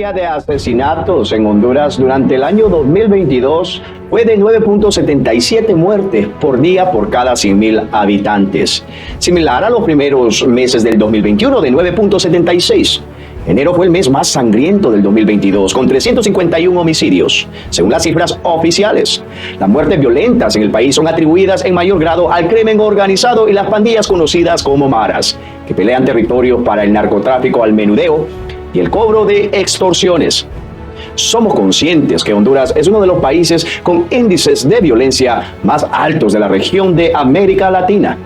media de asesinatos en Honduras durante el año 2022 fue de 9.77 muertes por día por cada 100.000 habitantes, similar a los primeros meses del 2021 de 9.76. Enero fue el mes más sangriento del 2022, con 351 homicidios, según las cifras oficiales. Las muertes violentas en el país son atribuidas en mayor grado al crimen organizado y las pandillas conocidas como maras, que pelean territorios para el narcotráfico al menudeo y el cobro de extorsiones. Somos conscientes que Honduras es uno de los países con índices de violencia más altos de la región de América Latina.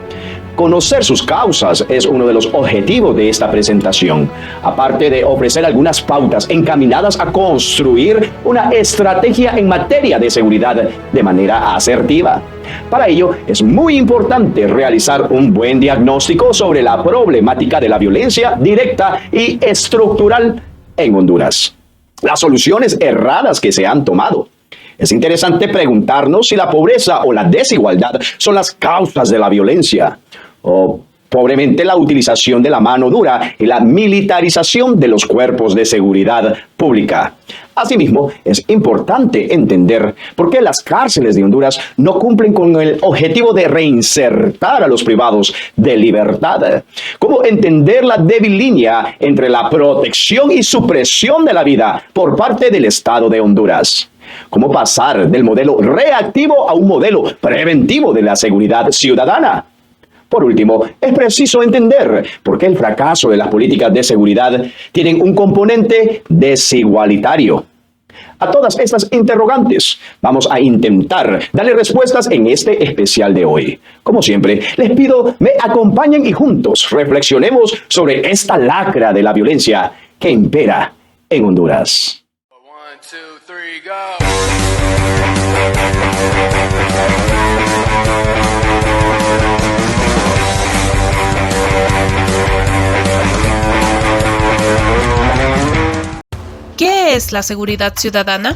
Conocer sus causas es uno de los objetivos de esta presentación, aparte de ofrecer algunas pautas encaminadas a construir una estrategia en materia de seguridad de manera asertiva. Para ello, es muy importante realizar un buen diagnóstico sobre la problemática de la violencia directa y estructural en Honduras. Las soluciones erradas que se han tomado. Es interesante preguntarnos si la pobreza o la desigualdad son las causas de la violencia, o pobremente la utilización de la mano dura y la militarización de los cuerpos de seguridad pública. Asimismo, es importante entender por qué las cárceles de Honduras no cumplen con el objetivo de reinsertar a los privados de libertad. Cómo entender la débil línea entre la protección y supresión de la vida por parte del Estado de Honduras. Cómo pasar del modelo reactivo a un modelo preventivo de la seguridad ciudadana. Por último, es preciso entender por qué el fracaso de las políticas de seguridad tienen un componente desigualitario. A todas estas interrogantes vamos a intentar darle respuestas en este especial de hoy. Como siempre, les pido me acompañen y juntos reflexionemos sobre esta lacra de la violencia que impera en Honduras. 1, 2, 3, go. ¿Qué es la seguridad ciudadana?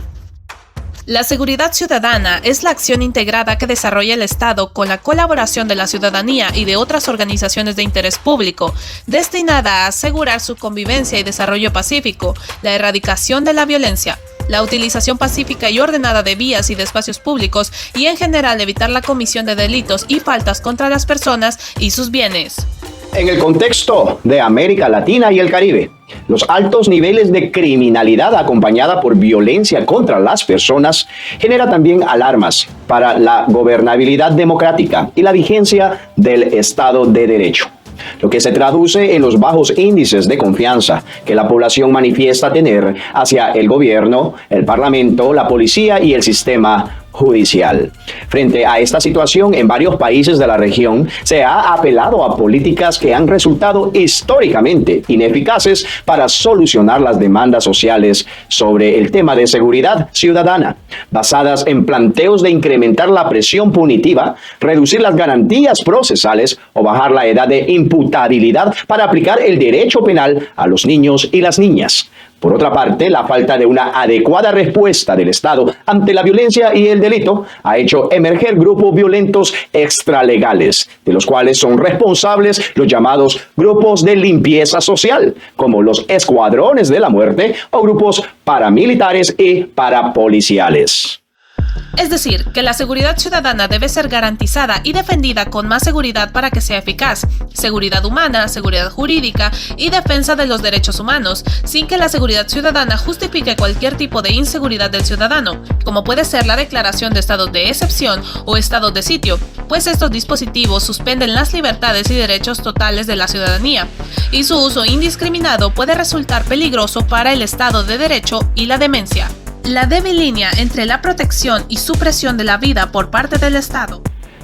La seguridad ciudadana es la acción integrada que desarrolla el Estado con la colaboración de la ciudadanía y de otras organizaciones de interés público, destinada a asegurar su convivencia y desarrollo pacífico, la erradicación de la violencia, la utilización pacífica y ordenada de vías y de espacios públicos y en general evitar la comisión de delitos y faltas contra las personas y sus bienes. En el contexto de América Latina y el Caribe, los altos niveles de criminalidad acompañada por violencia contra las personas genera también alarmas para la gobernabilidad democrática y la vigencia del Estado de Derecho, lo que se traduce en los bajos índices de confianza que la población manifiesta tener hacia el gobierno, el parlamento, la policía y el sistema judicial. Frente a esta situación, en varios países de la región se ha apelado a políticas que han resultado históricamente ineficaces para solucionar las demandas sociales sobre el tema de seguridad ciudadana, basadas en planteos de incrementar la presión punitiva, reducir las garantías procesales o bajar la edad de imputabilidad para aplicar el derecho penal a los niños y las niñas. Por otra parte, la falta de una adecuada respuesta del Estado ante la violencia y el delito ha hecho emerger grupos violentos extralegales, de los cuales son responsables los llamados grupos de limpieza social, como los escuadrones de la muerte o grupos paramilitares y parapoliciales. Es decir, que la seguridad ciudadana debe ser garantizada y defendida con más seguridad para que sea eficaz, seguridad humana, seguridad jurídica y defensa de los derechos humanos, sin que la seguridad ciudadana justifique cualquier tipo de inseguridad del ciudadano, como puede ser la declaración de estado de excepción o estado de sitio, pues estos dispositivos suspenden las libertades y derechos totales de la ciudadanía, y su uso indiscriminado puede resultar peligroso para el Estado de Derecho y la demencia. La débil línea entre la protección y supresión de la vida por parte del Estado.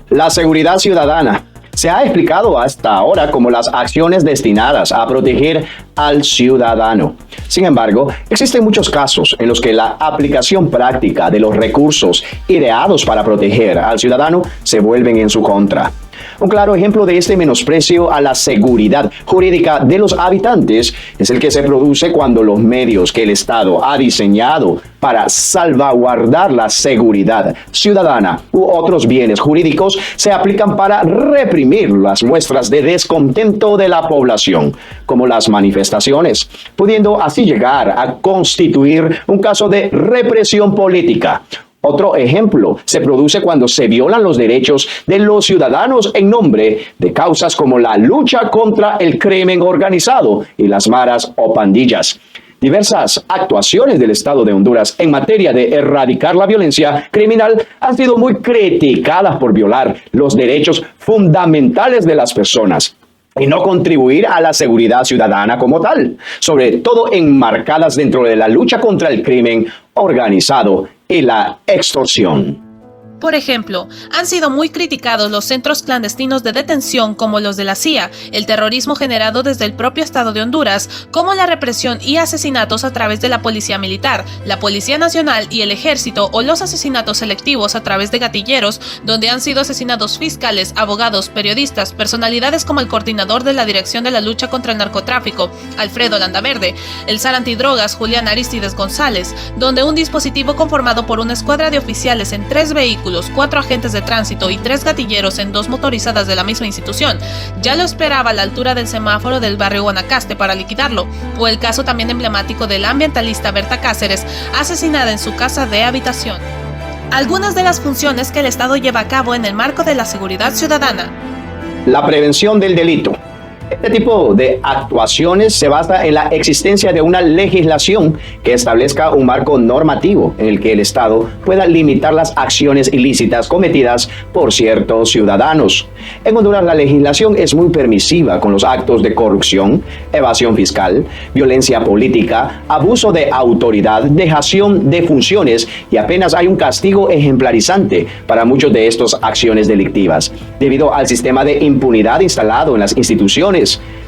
La seguridad ciudadana se ha explicado hasta ahora como las acciones destinadas a proteger al ciudadano. Sin embargo, existen muchos casos en los que la aplicación práctica de los recursos ideados para proteger al ciudadano se vuelven en su contra. Un claro ejemplo de este menosprecio a la seguridad jurídica de los habitantes es el que se produce cuando los medios que el Estado ha diseñado para salvaguardar la seguridad ciudadana u otros bienes jurídicos se aplican para reprimir las muestras de descontento de la población, como las manifestaciones, pudiendo así llegar a constituir un caso de represión política. Otro ejemplo se produce cuando se violan los derechos de los ciudadanos en nombre de causas como la lucha contra el crimen organizado y las maras o pandillas. Diversas actuaciones del Estado de Honduras en materia de erradicar la violencia criminal han sido muy criticadas por violar los derechos fundamentales de las personas y no contribuir a la seguridad ciudadana como tal, sobre todo enmarcadas dentro de la lucha contra el crimen organizado y la extorsión. Por ejemplo, han sido muy criticados los centros clandestinos de detención como los de la CIA, el terrorismo generado desde el propio Estado de Honduras, como la represión y asesinatos a través de la Policía Militar, la Policía Nacional y el Ejército, o los asesinatos selectivos a través de gatilleros, donde han sido asesinados fiscales, abogados, periodistas, personalidades como el coordinador de la Dirección de la Lucha contra el Narcotráfico, Alfredo Landaverde, el zar antidrogas Julián Aristides González, donde un dispositivo conformado por una escuadra de oficiales en 3 vehículos, 4 agentes de tránsito y 3 gatilleros en 2 motorizadas de la misma institución ya lo esperaba a la altura del semáforo del barrio Guanacaste para liquidarlo, o el caso también emblemático de la ambientalista Berta Cáceres, asesinada en su casa de habitación. Algunas de las funciones que el Estado lleva a cabo en el marco de la seguridad ciudadana. La prevención del delito. Este tipo de actuaciones se basa en la existencia de una legislación que establezca un marco normativo en el que el Estado pueda limitar las acciones ilícitas cometidas por ciertos ciudadanos. En Honduras la legislación es muy permisiva con los actos de corrupción, evasión fiscal, violencia política, abuso de autoridad, dejación de funciones y apenas hay un castigo ejemplarizante para muchas de estas acciones delictivas, debido al sistema de impunidad instalado en las instituciones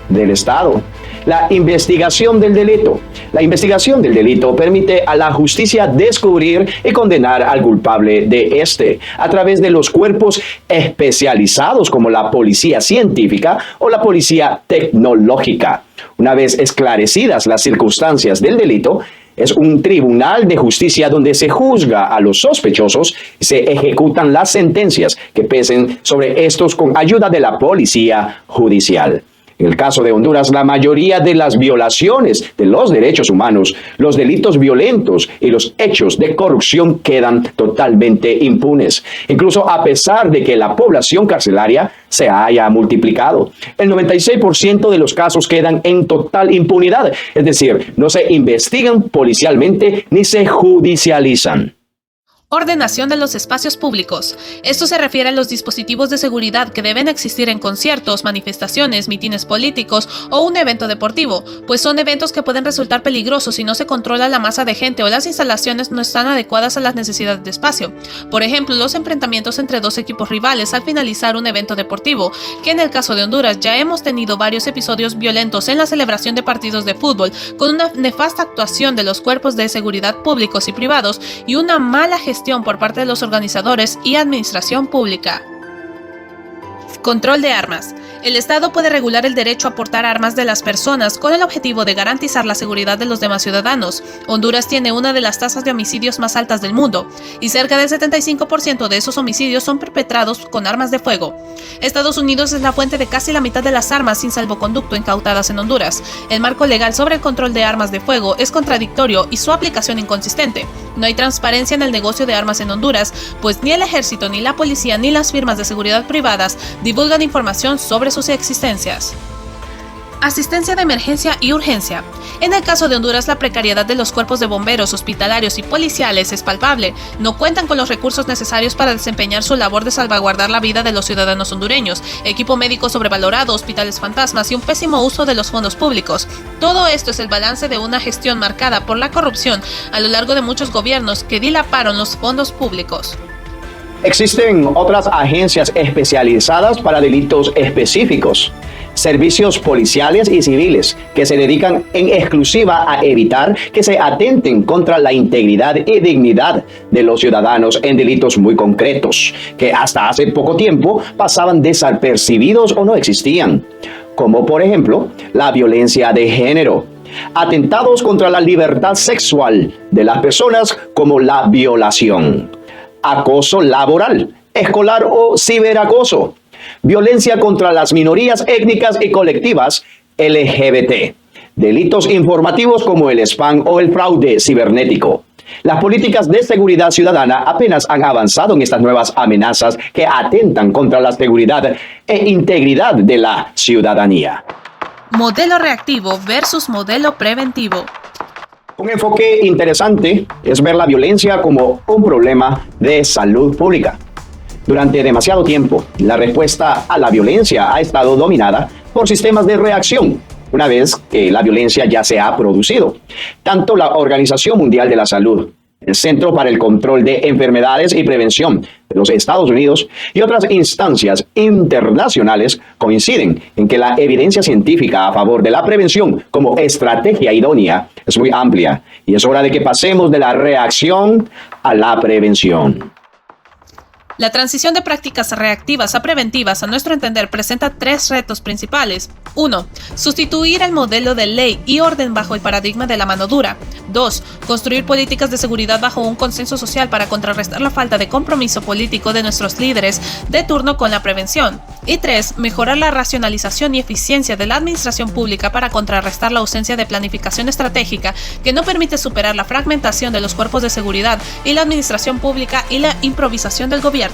del Estado. La investigación del delito. La investigación del delito permite a la justicia descubrir y condenar al culpable de este a través de los cuerpos especializados como la policía científica o la policía tecnológica. Una vez esclarecidas las circunstancias del delito, es un tribunal de justicia donde se juzga a los sospechosos y se ejecutan las sentencias que pesen sobre estos con ayuda de la policía judicial. En el caso de Honduras, la mayoría de las violaciones de los derechos humanos, los delitos violentos y los hechos de corrupción quedan totalmente impunes, incluso a pesar de que la población carcelaria se haya multiplicado. El 96% de los casos quedan en total impunidad, es decir, no se investigan policialmente ni se judicializan. Ordenación de los espacios públicos. Esto se refiere a los dispositivos de seguridad que deben existir en conciertos, manifestaciones, mítines políticos o un evento deportivo, pues son eventos que pueden resultar peligrosos si no se controla la masa de gente o las instalaciones no están adecuadas a las necesidades de espacio. Por ejemplo, los enfrentamientos entre 2 equipos rivales al finalizar un evento deportivo, que en el caso de Honduras ya hemos tenido varios episodios violentos en la celebración de partidos de fútbol, con una nefasta actuación de los cuerpos de seguridad públicos y privados y una mala gestión por parte de los organizadores y administración pública. Control de armas. El Estado puede regular el derecho a portar armas de las personas con el objetivo de garantizar la seguridad de los demás ciudadanos. Honduras tiene una de las tasas de homicidios más altas del mundo, y cerca del 75% de esos homicidios son perpetrados con armas de fuego. Estados Unidos es la fuente de casi la mitad de las armas sin salvoconducto incautadas en Honduras. El marco legal sobre el control de armas de fuego es contradictorio y su aplicación inconsistente. No hay transparencia en el negocio de armas en Honduras, pues ni el ejército, ni la policía, ni las firmas de seguridad privadas divulgan información sobre sus existencias. Asistencia de emergencia y urgencia. En el caso de Honduras, la precariedad de los cuerpos de bomberos, hospitalarios y policiales es palpable. No cuentan con los recursos necesarios para desempeñar su labor de salvaguardar la vida de los ciudadanos hondureños, equipo médico sobrevalorado, hospitales fantasmas y un pésimo uso de los fondos públicos. Todo esto es el balance de una gestión marcada por la corrupción a lo largo de muchos gobiernos que dilaparon los fondos públicos. Existen otras agencias especializadas para delitos específicos. servicios policiales y civiles que se dedican en exclusiva a evitar que se atenten contra la integridad y dignidad de los ciudadanos en delitos muy concretos, que hasta hace poco tiempo pasaban desapercibidos o no existían, como por ejemplo la violencia de género, atentados contra la libertad sexual de las personas como la violación, acoso laboral, escolar o ciberacoso, violencia contra las minorías étnicas y colectivas LGBT, delitos informativos como el spam o el fraude cibernético. Las políticas de seguridad ciudadana apenas han avanzado en estas nuevas amenazas que atentan contra la seguridad e integridad de la ciudadanía. Modelo reactivo versus modelo preventivo. Un enfoque interesante es ver la violencia como un problema de salud pública. Durante demasiado tiempo, la respuesta a la violencia ha estado dominada por sistemas de reacción, una vez que la violencia ya se ha producido. Tanto la Organización Mundial de la Salud, el Centro para el Control de Enfermedades y Prevención de los Estados Unidos y otras instancias internacionales coinciden en que la evidencia científica a favor de la prevención como estrategia idónea es muy amplia y es hora de que pasemos de la reacción a la prevención. La transición de prácticas reactivas a preventivas, a nuestro entender, presenta tres retos principales. 1. Sustituir el modelo de ley y orden bajo el paradigma de la mano dura. 2. Construir políticas de seguridad bajo un consenso social para contrarrestar la falta de compromiso político de nuestros líderes de turno con la prevención. Y 3. Mejorar la racionalización y eficiencia de la administración pública para contrarrestar la ausencia de planificación estratégica que no permite superar la fragmentación de los cuerpos de seguridad y la administración pública y la improvisación del gobierno.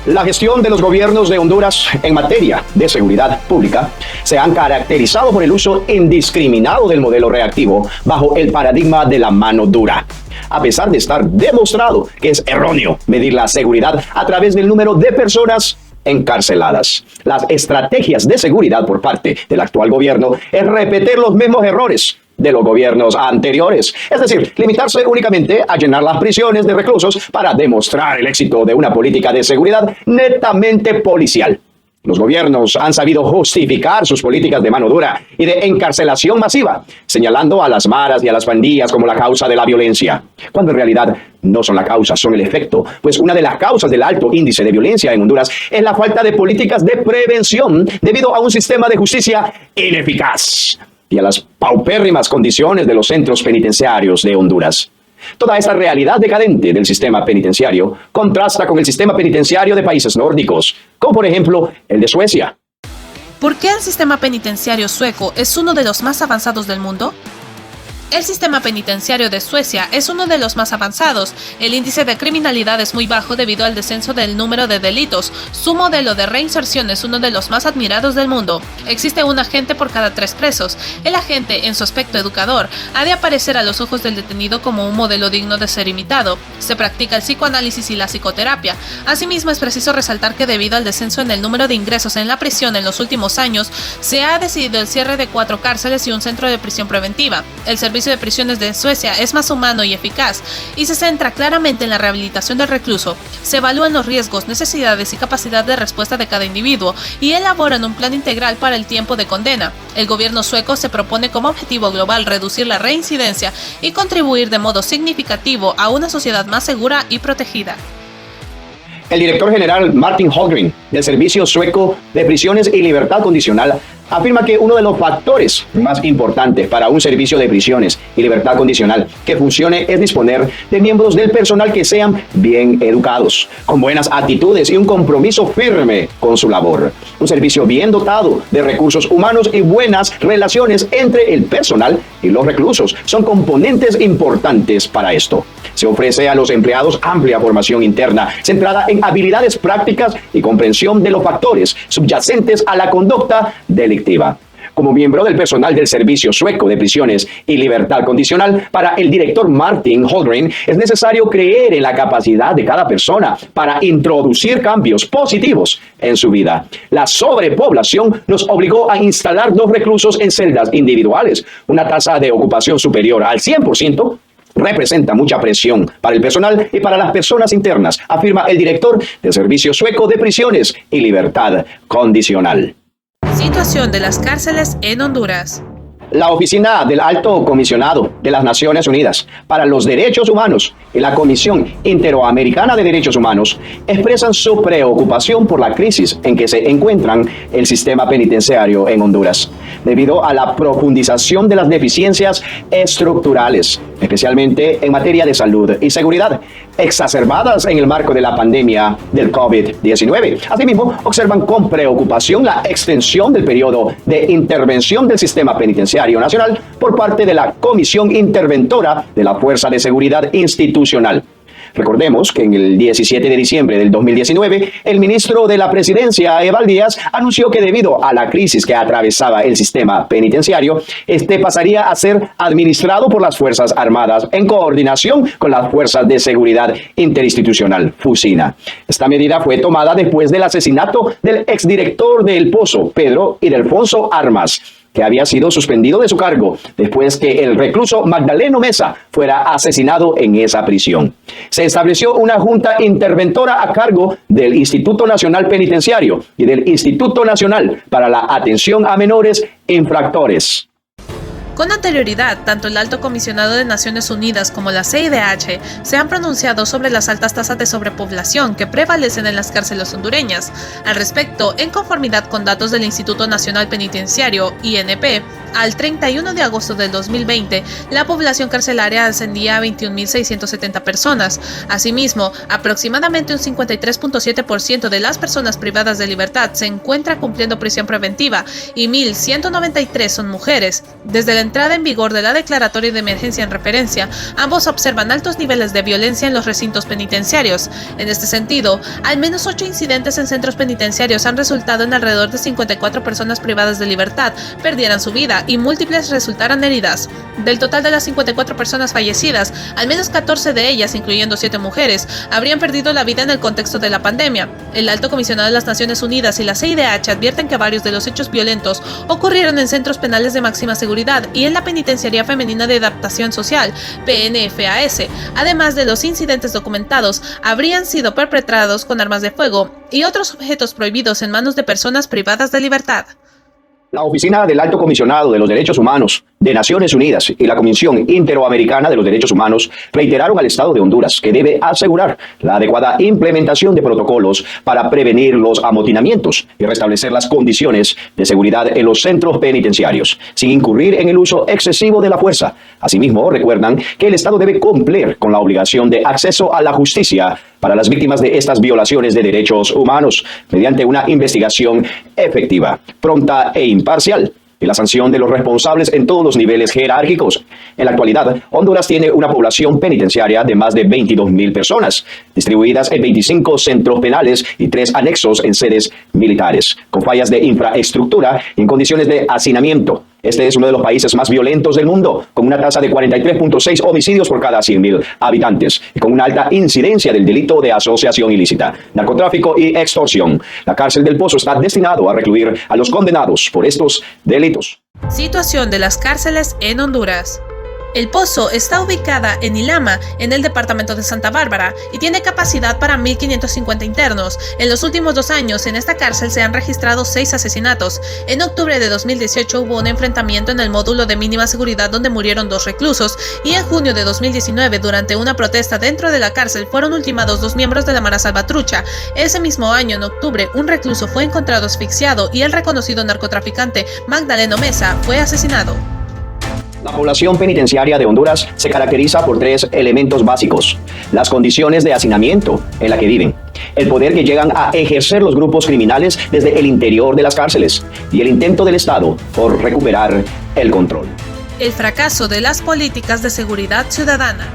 La gestión de los gobiernos de Honduras en materia de seguridad pública se han caracterizado por el uso indiscriminado del modelo reactivo bajo el paradigma de la mano dura. A pesar de estar demostrado que es erróneo medir la seguridad a través del número de personas encarceladas, las estrategias de seguridad por parte del actual gobierno es repetir los mismos errores de los gobiernos anteriores, es decir, limitarse únicamente a llenar las prisiones de reclusos para demostrar el éxito de una política de seguridad netamente policial. Los gobiernos han sabido justificar sus políticas de mano dura y de encarcelación masiva, señalando a las maras y a las pandillas como la causa de la violencia, cuando en realidad no son la causa, son el efecto, pues una de las causas del alto índice de violencia en Honduras es la falta de políticas de prevención debido a un sistema de justicia ineficaz y a las paupérrimas condiciones de los centros penitenciarios de Honduras. Toda esta realidad decadente del sistema penitenciario contrasta con el sistema penitenciario de países nórdicos, como por ejemplo el de Suecia. ¿Por qué el sistema penitenciario sueco es uno de los más avanzados del mundo? El sistema penitenciario de Suecia es uno de los más avanzados. El índice de criminalidad es muy bajo debido al descenso del número de delitos. Su modelo de reinserción es uno de los más admirados del mundo. Existe un agente por cada 3 presos. El agente, en su aspecto educador, ha de aparecer a los ojos del detenido como un modelo digno de ser imitado. Se practica el psicoanálisis y la psicoterapia. Asimismo, es preciso resaltar que debido al descenso en el número de ingresos en la prisión en los últimos años, se ha decidido el cierre de 4 cárceles y un centro de prisión preventiva. El servicio de prisiones de Suecia es más humano y eficaz y se centra claramente en la rehabilitación del recluso. Se evalúan los riesgos, necesidades y capacidad de respuesta de cada individuo y elaboran un plan integral para el tiempo de condena. El gobierno sueco se propone como objetivo global reducir la reincidencia y contribuir de modo significativo a una sociedad más segura y protegida. El director general Martin Holmgren del Servicio Sueco de Prisiones y Libertad Condicional afirma que uno de los factores más importantes para un servicio de prisiones y libertad condicional que funcione es disponer de miembros del personal que sean bien educados, con buenas actitudes y un compromiso firme con su labor. Un servicio bien dotado de recursos humanos y buenas relaciones entre el personal y los reclusos son componentes importantes para esto. Se ofrece a los empleados amplia formación interna, centrada en habilidades prácticas y comprensión de los factores subyacentes a la conducta delictiva. Como miembro del personal del Servicio Sueco de Prisiones y Libertad Condicional, para el director Martin Holmgren es necesario creer en la capacidad de cada persona para introducir cambios positivos en su vida. La sobrepoblación nos obligó a instalar 2 reclusos en celdas individuales. Una tasa de ocupación superior al 100% representa mucha presión para el personal y para las personas internas, afirma el director del Servicio Sueco de Prisiones y Libertad Condicional. Situación de las cárceles en Honduras. La Oficina del Alto Comisionado de las Naciones Unidas para los Derechos Humanos y la Comisión Interamericana de Derechos Humanos expresan su preocupación por la crisis en que se encuentran el sistema penitenciario en Honduras, debido a la profundización de las deficiencias estructurales, especialmente en materia de salud y seguridad, exacerbadas en el marco de la pandemia del COVID-19. Asimismo, observan con preocupación la extensión del periodo de intervención del sistema penitenciario nacional por parte de la Comisión Interventora de la Fuerza de Seguridad Institucional. Recordemos que en el 17 de diciembre del 2019, el ministro de la Presidencia, Eval Díaz, anunció que debido a la crisis que atravesaba el sistema penitenciario, este pasaría a ser administrado por las Fuerzas Armadas en coordinación con las Fuerzas de Seguridad Interinstitucional, FUSINA. Esta medida fue tomada después del asesinato del exdirector de El Pozo, Pedro Ildefonso Armas, que había sido suspendido de su cargo después que el recluso Magdaleno Mesa fuera asesinado en esa prisión. Se estableció una junta interventora a cargo del Instituto Nacional Penitenciario y del Instituto Nacional para la Atención a Menores Infractores. Con anterioridad, tanto el Alto Comisionado de Naciones Unidas como la CIDH se han pronunciado sobre las altas tasas de sobrepoblación que prevalecen en las cárceles hondureñas. Al respecto, en conformidad con datos del Instituto Nacional Penitenciario, INP, al 31 de agosto del 2020, la población carcelaria ascendía a 21.670 personas. Asimismo, aproximadamente un 53.7% de las personas privadas de libertad se encuentra cumpliendo prisión preventiva y 1.193 son mujeres. Desde la entrada en vigor de la declaratoria de emergencia en referencia, ambos observan altos niveles de violencia en los recintos penitenciarios. En este sentido, al menos 8 incidentes en centros penitenciarios han resultado en alrededor de 54 personas privadas de libertad perdieran su vida y múltiples resultaran heridas. Del total de las 54 personas fallecidas, al menos 14 de ellas, incluyendo 7 mujeres, habrían perdido la vida en el contexto de la pandemia. El Alto Comisionado de las Naciones Unidas y la CIDH advierten que varios de los hechos violentos ocurrieron en centros penales de máxima seguridad y en la Penitenciaría Femenina de Adaptación Social, PNFAS. Además de los incidentes documentados, habrían sido perpetrados con armas de fuego y otros objetos prohibidos en manos de personas privadas de libertad. La Oficina del Alto Comisionado de los Derechos Humanos de Naciones Unidas y la Comisión Interamericana de los Derechos Humanos reiteraron al Estado de Honduras que debe asegurar la adecuada implementación de protocolos para prevenir los amotinamientos y restablecer las condiciones de seguridad en los centros penitenciarios, sin incurrir en el uso excesivo de la fuerza. Asimismo, recuerdan que el Estado debe cumplir con la obligación de acceso a la justicia para las víctimas de estas violaciones de derechos humanos mediante una investigación efectiva, pronta e imparcial, y la sanción de los responsables en todos los niveles jerárquicos. En la actualidad, Honduras tiene una población penitenciaria de más de 22.000 personas, distribuidas en 25 centros penales y 3 anexos en sedes militares, con fallas de infraestructura y en condiciones de hacinamiento. Este es uno de los países más violentos del mundo, con una tasa de 43.6 homicidios por cada 100.000 habitantes, y con una alta incidencia del delito de asociación ilícita, narcotráfico y extorsión. La cárcel del Pozo está destinado a recluir a los condenados por estos delitos. Situación de las cárceles en Honduras. El Pozo está ubicada en Ilama, en el departamento de Santa Bárbara, y tiene capacidad para 1.550 internos. En los últimos 2 años, en esta cárcel se han registrado 6 asesinatos. En octubre de 2018 hubo un enfrentamiento en el módulo de mínima seguridad donde murieron 2 reclusos, y en junio de 2019, durante una protesta dentro de la cárcel, fueron ultimados 2 miembros de la Mara Salvatrucha. Ese mismo año, en octubre, un recluso fue encontrado asfixiado y el reconocido narcotraficante Magdaleno Mesa fue asesinado. La población penitenciaria de Honduras se caracteriza por 3 elementos básicos: las condiciones de hacinamiento en la que viven, el poder que llegan a ejercer los grupos criminales desde el interior de las cárceles y el intento del Estado por recuperar el control. El fracaso de las políticas de seguridad ciudadana.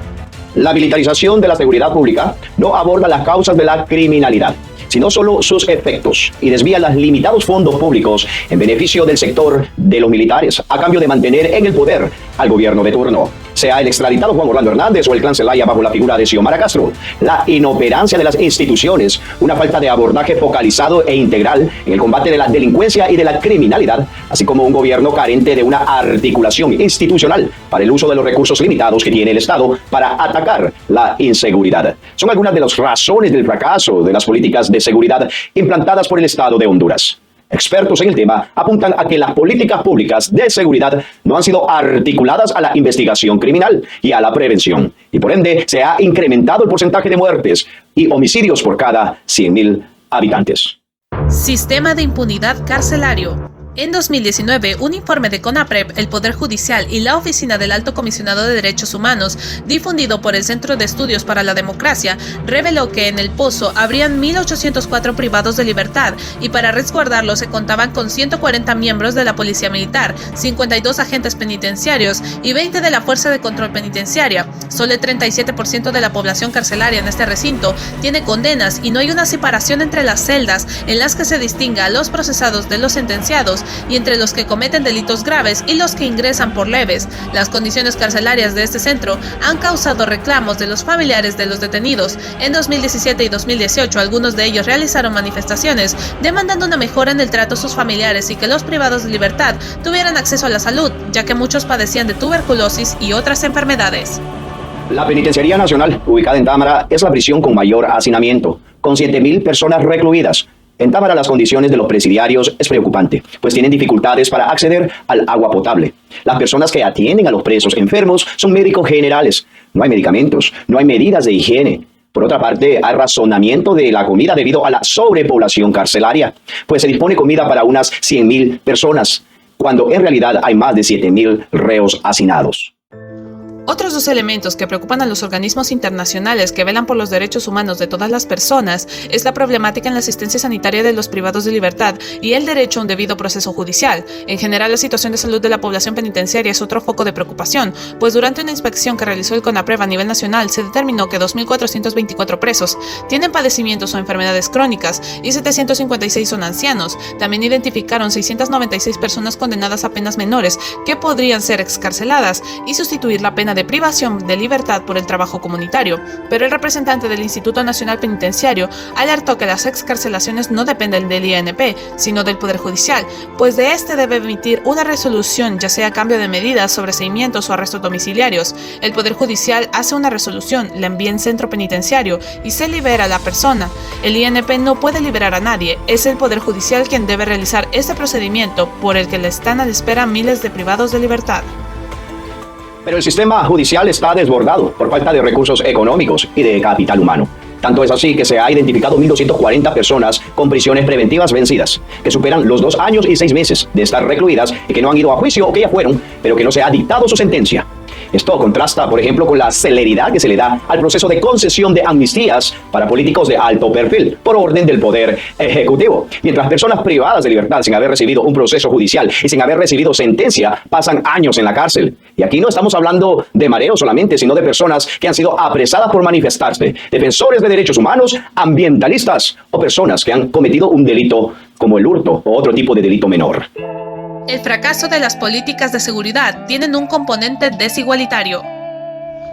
La militarización de la seguridad pública no aborda las causas de la criminalidad, sino solo sus efectos, y desvía los limitados fondos públicos en beneficio del sector de los militares, a cambio de mantener en el poder al gobierno de turno, sea el extraditado Juan Orlando Hernández o el clan Zelaya bajo la figura de Xiomara Castro. La inoperancia de las instituciones, una falta de abordaje focalizado e integral en el combate de la delincuencia y de la criminalidad, así como un gobierno carente de una articulación institucional para el uso de los recursos limitados que tiene el Estado para atacar la inseguridad, son algunas de las razones del fracaso de las políticas de seguridad implantadas por el Estado de Honduras. Expertos en el tema apuntan a que las políticas públicas de seguridad no han sido articuladas a la investigación criminal y a la prevención, y por ende se ha incrementado el porcentaje de muertes y homicidios por cada 100.000 habitantes. Sistema de impunidad carcelario. En 2019, un informe de CONAPRED, el Poder Judicial y la Oficina del Alto Comisionado de Derechos Humanos, difundido por el Centro de Estudios para la Democracia, reveló que en El Pozo habrían 1.804 privados de libertad y para resguardarlos se contaban con 140 miembros de la Policía Militar, 52 agentes penitenciarios y 20 de la Fuerza de Control Penitenciaria. Solo el 37% de la población carcelaria en este recinto tiene condenas y no hay una separación entre las celdas en las que se distinga a los procesados de los sentenciados y entre los que cometen delitos graves y los que ingresan por leves. Las condiciones carcelarias de este centro han causado reclamos de los familiares de los detenidos. En 2017 y 2018, algunos de ellos realizaron manifestaciones demandando una mejora en el trato a sus familiares y que los privados de libertad tuvieran acceso a la salud, ya que muchos padecían de tuberculosis y otras enfermedades. La Penitenciaría Nacional, ubicada en Támara, es la prisión con mayor hacinamiento, con 7.000 personas recluidas. En Támara las condiciones de los presidiarios es preocupante, pues tienen dificultades para acceder al agua potable. Las personas que atienden a los presos enfermos son médicos generales. No hay medicamentos, no hay medidas de higiene. Por otra parte, hay razonamiento de la comida debido a la sobrepoblación carcelaria, pues se dispone comida para unas 100.000 personas, cuando en realidad hay más de 7.000 reos hacinados. Otros dos elementos que preocupan a los organismos internacionales que velan por los derechos humanos de todas las personas es la problemática en la asistencia sanitaria de los privados de libertad y el derecho a un debido proceso judicial. En general, la situación de salud de la población penitenciaria es otro foco de preocupación, pues durante una inspección que realizó el CONAPRED a nivel nacional se determinó que 2.424 presos tienen padecimientos o enfermedades crónicas y 756 son ancianos. También identificaron 696 personas condenadas a penas menores que podrían ser excarceladas y sustituir la pena de privación de libertad por el trabajo comunitario, pero el representante del Instituto Nacional Penitenciario alertó que las excarcelaciones no dependen del INP, sino del Poder Judicial, pues de este debe emitir una resolución, ya sea cambio de medidas, sobreseimientos o arrestos domiciliarios. El Poder Judicial hace una resolución, la envía en centro penitenciario y se libera a la persona. El INP no puede liberar a nadie, es el Poder Judicial quien debe realizar este procedimiento por el que le están a la espera miles de privados de libertad. Pero el sistema judicial está desbordado por falta de recursos económicos y de capital humano. Tanto es así que se ha identificado 1.240 personas con prisiones preventivas vencidas, que superan los 2 años y 6 meses de estar recluidas y que no han ido a juicio o que ya fueron, pero que no se ha dictado su sentencia. Esto contrasta, por ejemplo, con la celeridad que se le da al proceso de concesión de amnistías para políticos de alto perfil, por orden del Poder Ejecutivo. Mientras personas privadas de libertad sin haber recibido un proceso judicial y sin haber recibido sentencia pasan años en la cárcel. Y aquí no estamos hablando de mareos solamente, sino de personas que han sido apresadas por manifestarse, defensores de derechos humanos, ambientalistas o personas que han cometido un delito como el hurto o otro tipo de delito menor. El fracaso de las políticas de seguridad tienen un componente desigualitario.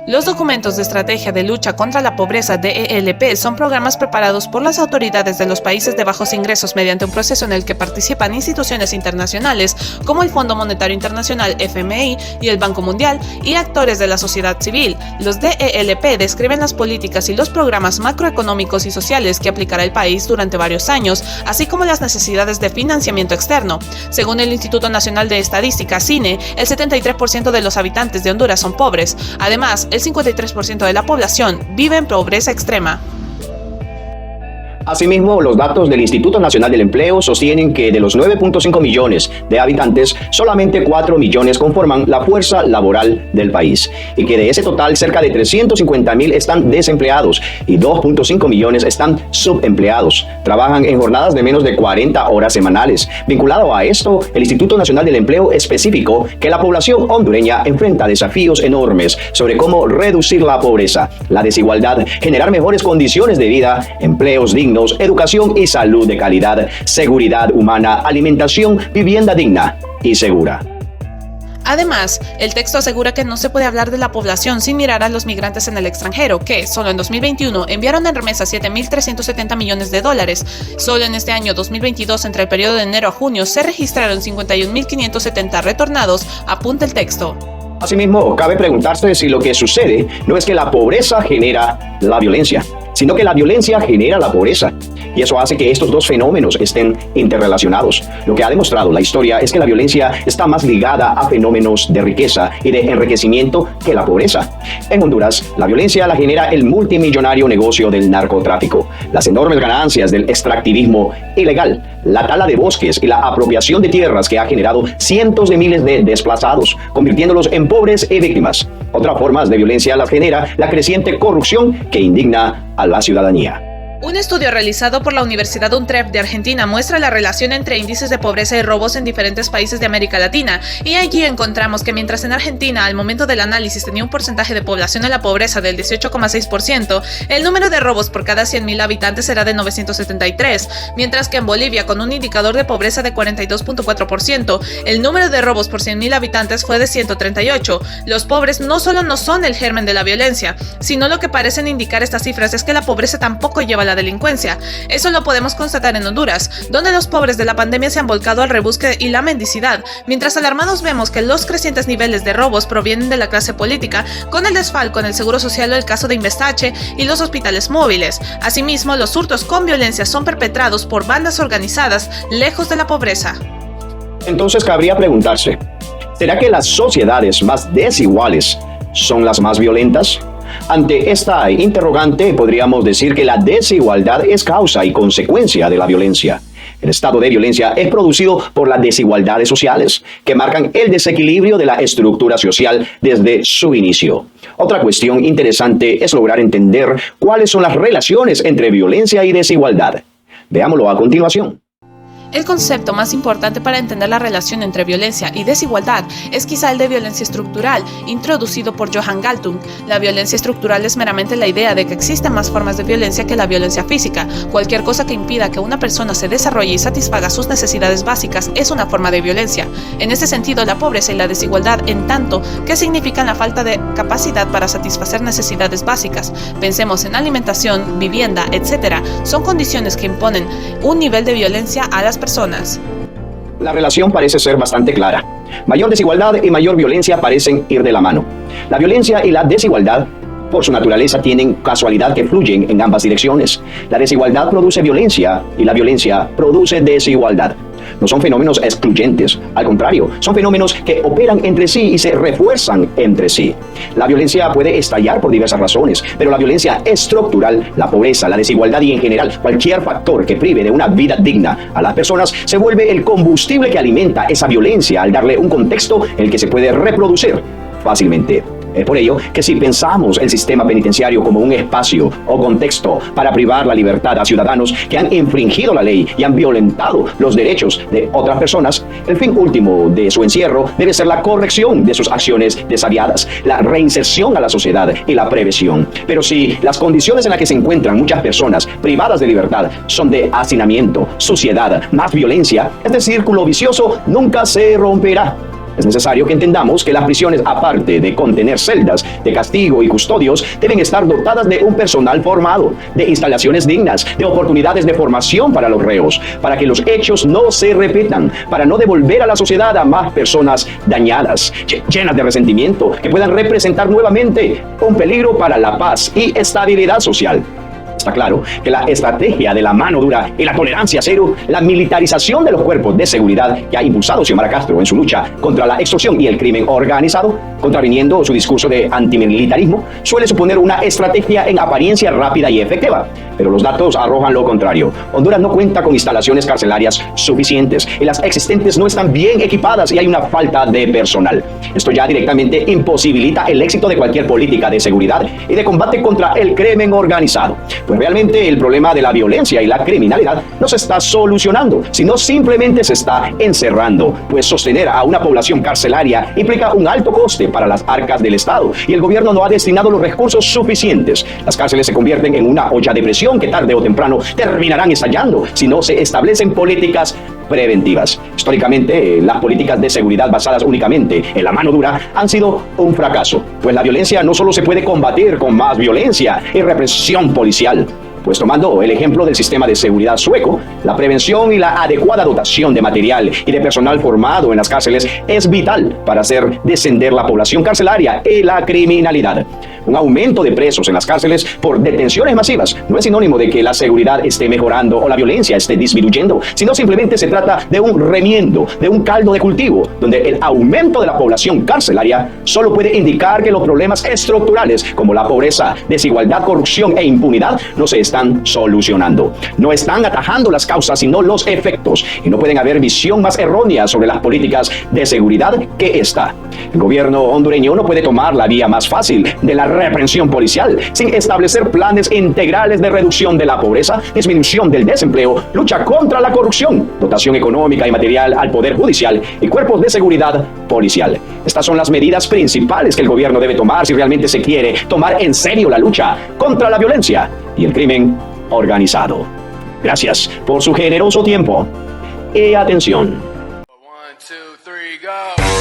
Los documentos de estrategia de lucha contra la pobreza DELP son programas preparados por las autoridades de los países de bajos ingresos mediante un proceso en el que participan instituciones internacionales como el Fondo Monetario Internacional FMI y el Banco Mundial y actores de la sociedad civil. Los DELP describen las políticas y los programas macroeconómicos y sociales que aplicará el país durante varios años, así como las necesidades de financiamiento externo. Según el Instituto Nacional de Estadística, CINE, el 73% de los habitantes de Honduras son pobres. Además, el 53% de la población vive en pobreza extrema. Asimismo, los datos del Instituto Nacional del Empleo sostienen que de los 9.5 millones de habitantes, solamente 4 millones conforman la fuerza laboral del país, y que de ese total cerca de 350.000 están desempleados y 2.5 millones están subempleados. Trabajan en jornadas de menos de 40 horas semanales. Vinculado a esto, el Instituto Nacional del Empleo especificó que la población hondureña enfrenta desafíos enormes sobre cómo reducir la pobreza, la desigualdad, generar mejores condiciones de vida, empleos dignos, educación y salud de calidad, seguridad humana, alimentación, vivienda digna y segura. Además, el texto asegura que no se puede hablar de la población sin mirar a los migrantes en el extranjero, que solo en 2021 enviaron en remesa $7.370 millones. Solo en este año 2022, entre el periodo de enero a junio, se registraron 51.570 retornados, apunta el texto. Asimismo, cabe preguntarse si lo que sucede no es que la pobreza genera la violencia. sino que la violencia genera la pobreza. Y eso hace que estos dos fenómenos estén interrelacionados. Lo que ha demostrado la historia es que la violencia está más ligada a fenómenos de riqueza y de enriquecimiento que la pobreza. En Honduras, la violencia la genera el multimillonario negocio del narcotráfico, las enormes ganancias del extractivismo ilegal, la tala de bosques y la apropiación de tierras que ha generado cientos de miles de desplazados, convirtiéndolos en pobres y víctimas. Otras formas de violencia las genera la creciente corrupción que indigna a la ciudadanía. Un estudio realizado por la Universidad Utrecht de Argentina muestra la relación entre índices de pobreza y robos en diferentes países de América Latina, y allí encontramos que mientras en Argentina al momento del análisis tenía un porcentaje de población en la pobreza del 18,6%, el número de robos por cada 100.000 habitantes era de 973, mientras que en Bolivia, con un indicador de pobreza de 42,4%, el número de robos por 100.000 habitantes fue de 138. Los pobres no solo no son el germen de la violencia, sino lo que parecen indicar estas cifras es que la pobreza tampoco lleva a la delincuencia. Eso lo podemos constatar en Honduras, donde los pobres de la pandemia se han volcado al rebusque y la mendicidad, mientras alarmados vemos que los crecientes niveles de robos provienen de la clase política, con el desfalco en el seguro social o el caso de Investache y los hospitales móviles. Asimismo, los hurtos con violencia son perpetrados por bandas organizadas lejos de la pobreza. Entonces cabría preguntarse, ¿será que las sociedades más desiguales son las más violentas? Ante esta interrogante, podríamos decir que la desigualdad es causa y consecuencia de la violencia. El estado de violencia es producido por las desigualdades sociales, que marcan el desequilibrio de la estructura social desde su inicio. Otra cuestión interesante es lograr entender cuáles son las relaciones entre violencia y desigualdad. Veámoslo a continuación. El concepto más importante para entender la relación entre violencia y desigualdad es quizá el de violencia estructural, introducido por Johan Galtung. La violencia estructural es meramente la idea de que existen más formas de violencia que la violencia física. Cualquier cosa que impida que una persona se desarrolle y satisfaga sus necesidades básicas es una forma de violencia. En este sentido, la pobreza y la desigualdad, en tanto que significan la falta de capacidad para satisfacer necesidades básicas, pensemos en alimentación, vivienda, etc., son condiciones que imponen un nivel de violencia a las personas. La relación parece ser bastante clara. Mayor desigualdad y mayor violencia parecen ir de la mano. La violencia y la desigualdad, por su naturaleza, tienen casualidad que fluyen en ambas direcciones. La desigualdad produce violencia y la violencia produce desigualdad. No son fenómenos excluyentes, al contrario, son fenómenos que operan entre sí y se refuerzan entre sí. La violencia puede estallar por diversas razones, pero la violencia estructural, la pobreza, la desigualdad y en general cualquier factor que prive de una vida digna a las personas se vuelve el combustible que alimenta esa violencia al darle un contexto en el que se puede reproducir fácilmente. Es por ello que si pensamos el sistema penitenciario como un espacio o contexto para privar la libertad a ciudadanos que han infringido la ley y han violentado los derechos de otras personas, el fin último de su encierro debe ser la corrección de sus acciones desaviadas, la reinserción a la sociedad y la prevención. Pero si las condiciones en las que se encuentran muchas personas privadas de libertad son de hacinamiento, suciedad, más violencia, este círculo vicioso nunca se romperá. Es necesario que entendamos que las prisiones, aparte de contener celdas de castigo y custodios, deben estar dotadas de un personal formado, de instalaciones dignas, de oportunidades de formación para los reos, para que los hechos no se repitan, para no devolver a la sociedad a más personas dañadas, llenas de resentimiento, que puedan representar nuevamente un peligro para la paz y estabilidad social. Está claro que la estrategia de la mano dura y la tolerancia cero, la militarización de los cuerpos de seguridad que ha impulsado Xiomara Castro en su lucha contra la extorsión y el crimen organizado, contraviniendo su discurso de antimilitarismo, suele suponer una estrategia en apariencia rápida y efectiva. Pero los datos arrojan lo contrario. Honduras no cuenta con instalaciones carcelarias suficientes y las existentes no están bien equipadas y hay una falta de personal. Esto ya directamente imposibilita el éxito de cualquier política de seguridad y de combate contra el crimen organizado. Pues realmente el problema de la violencia y la criminalidad no se está solucionando, sino simplemente se está encerrando, pues sostener a una población carcelaria implica un alto coste para las arcas del Estado y el gobierno no ha destinado los recursos suficientes. Las cárceles se convierten en una olla de presión que tarde o temprano terminarán estallando si no se establecen políticas preventivas. Históricamente, las políticas de seguridad basadas únicamente en la mano dura han sido un fracaso, pues la violencia no solo se puede combatir con más violencia y represión policial. Pues tomando el ejemplo del sistema de seguridad sueco, la prevención y la adecuada dotación de material y de personal formado en las cárceles es vital para hacer descender la población carcelaria y la criminalidad. Un aumento de presos en las cárceles por detenciones masivas no es sinónimo de que la seguridad esté mejorando o la violencia esté disminuyendo, sino simplemente se trata de un remiendo, de un caldo de cultivo, donde el aumento de la población carcelaria solo puede indicar que los problemas estructurales como la pobreza, desigualdad, corrupción e impunidad no se están solucionando. No están atajando las causas, sino los efectos, y no pueden haber visión más errónea sobre las políticas de seguridad que esta. El gobierno hondureño no puede tomar la vía más fácil de la reprensión policial sin establecer planes integrales de reducción de la pobreza, disminución del desempleo, lucha contra la corrupción, dotación económica y material al Poder Judicial y cuerpos de seguridad policial. Estas son las medidas principales que el gobierno debe tomar si realmente se quiere tomar en serio la lucha contra la violencia y el crimen organizado. Gracias por su generoso tiempo y atención. 1, 2, 3, go.